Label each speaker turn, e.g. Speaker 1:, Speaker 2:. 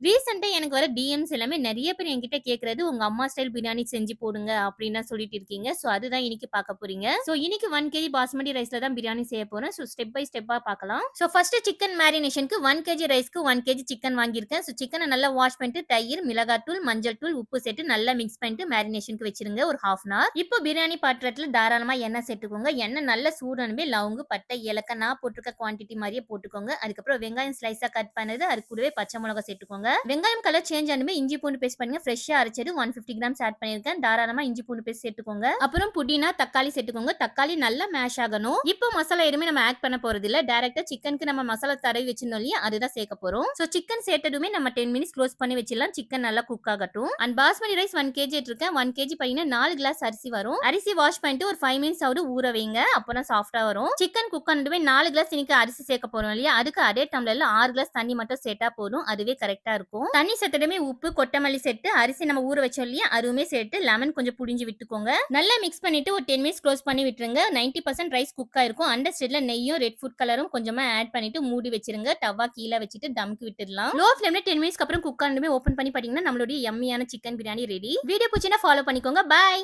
Speaker 1: ரீசென்ட்டா எனக்கு வர டிஎம்ஸ் எல்லாமே நெறைய பேர் என்கிட்ட கேட்கறது, "உங்க அம்மா ஸ்டைல் பிரியாணி செஞ்சு போடுங்க" அப்டின்லாம் சொல்லிட்டு இருக்கீங்க. சோ அதுதான் இன்னைக்கு பார்க்க போறீங்க. சோ இன்னைக்கு 1 கேஜி பாஸ்மதி ரைஸ்ல தான் பிரியாணி செய்ய போறேன். சோ ஸ்டெப் பை ஸ்டெப்பா பார்க்கலாம். சோ ஃபர்ஸ்ட் சிக்கன் மேரினேஷன்க்கு 1 கேஜி ரைஸ்க்கு 1 கேஜி சிக்கன் வாங்கியிருக்கேன். சோ சிக்கன நல்லா வாஷ் பண்ணிட்டு தயிர், மிளகாய்த்தூள், மஞ்சள் தூள், உப்பு சேர்த்து நல்லா மிக்ஸ் பண்ணிட்டு மேரினேஷன்க்கு வச்சிருங்க ஒரு 1/2 அன் ஹவர். இப்போ பிரியாணி பாத்திரத்துல தாராளமா எண்ணெய் சேர்த்துக்கோங்க. எண்ணெய் நல்லா சூடானதுமே லவங்கு, பட்டை, ஏலக்காய் நான் போட்டிருக்க குவான்டிட்டி மாரியே போட்டுக்கோங்க. அதுக்கப்புறம் வெங்காயம் ஸ்லைஸா கட் பண்ணது, அது கூடவே பச்சை மிளகாய் சேர்த்துக்கோங்க. வெங்காயம் கலர் சேஞ்ச் ஆனதுமே இஞ்சி பூண்டு பேஸ்ட் பண்ணுங்க. ஃப்ரெஷ்ஷா அரைச்சது 150 கிராம்ஸ் ஆட் பண்ணிருக்கேன். தாராளமா இஞ்சி பூண்டு பேஸ்ட் சேர்த்துக்கோங்க. அப்புறம் புதினா, தக்காளி சேர்த்துக்கோங்க. தக்காளி நல்லா மேஷ் ஆகணும். இப்போ மசாலா எதுவுமே நம்ம ஆட் பண்ண போறது இல்ல. டைரக்டா சிக்கனுக்கு நம்ம மசாலா தடவி வச்சிருந்தோம் இல்லையா, அதுதான் சேர்க்க போறோம். சோ சிக்கன் சேர்த்ததுமே நம்ம 10 மினிட்ஸ் க்ளோஸ் பண்ணி வச்சிடலாம். சிக்கன் நல்லா குக் ஆகட்டும். அண்ட் பாஸ்மதி ரைஸ் 1 கேஜி எடுத்திருக்கேன். 1 கேஜி பையனா 4 கிளாஸ் அரிசி வரும். அரிசி வாஷ் பண்ணிட்டு ஒரு 5 மினிட்ஸ் ஆவது ஊற வைங்க. அப்பதான் சாஃப்ட்டா வரும். சிக்கன் குக் ஆனதுமே 4 கிளாஸ் இன்னைக்கு அரிசி சேர்க்க போறோம் இல்லையா, அதுக்கு அதே டம்ளர்ல 6 கிளாஸ் தண்ணி மட்டும் சேர்த்தா போதும். அதுவே கரெக்டா இருக்கும். தண்ணி சேர்த்ததுமே உப்பு, கொத்தமல்லி சேர்த்து அரிசி நம்ம ஊற வச்சோம் இல்லையா, அதுவுமே சேர்த்து லெமன் கொஞ்சம் புழிஞ்சு விட்டுக்கோங்க. நல்லா மிக்ஸ் பண்ணிட்டு ஒரு 10 மினிட்ஸ் க்ளோஸ் பண்ணி விட்டுருங்க. 90% ரைஸ் குக் ஆயிருக்கும். அந்த ஸ்டேஜ்ல நெய்யும் ரெட் ஃபுட் கலரும் கொஞ்சமா ஆட் பண்ணிட்டு மூடி வச்சிருங்க. டவா கீழ வச்சிட்டு தம்க்கு விட்டுடலாம். லோ ஃப்ளேம்ல 10 மினிட்ஸ்க்கு அப்புறம் குக் ஆனதுமே ஓபன் பண்ணி பாத்தீங்கன்னா நம்மளுடைய யம்மியான சிக்கன் பிரியாணி ரெடி. வீடியோ பிடிச்சினா ஃபாலோ பண்ணிக்கோங்க. பை.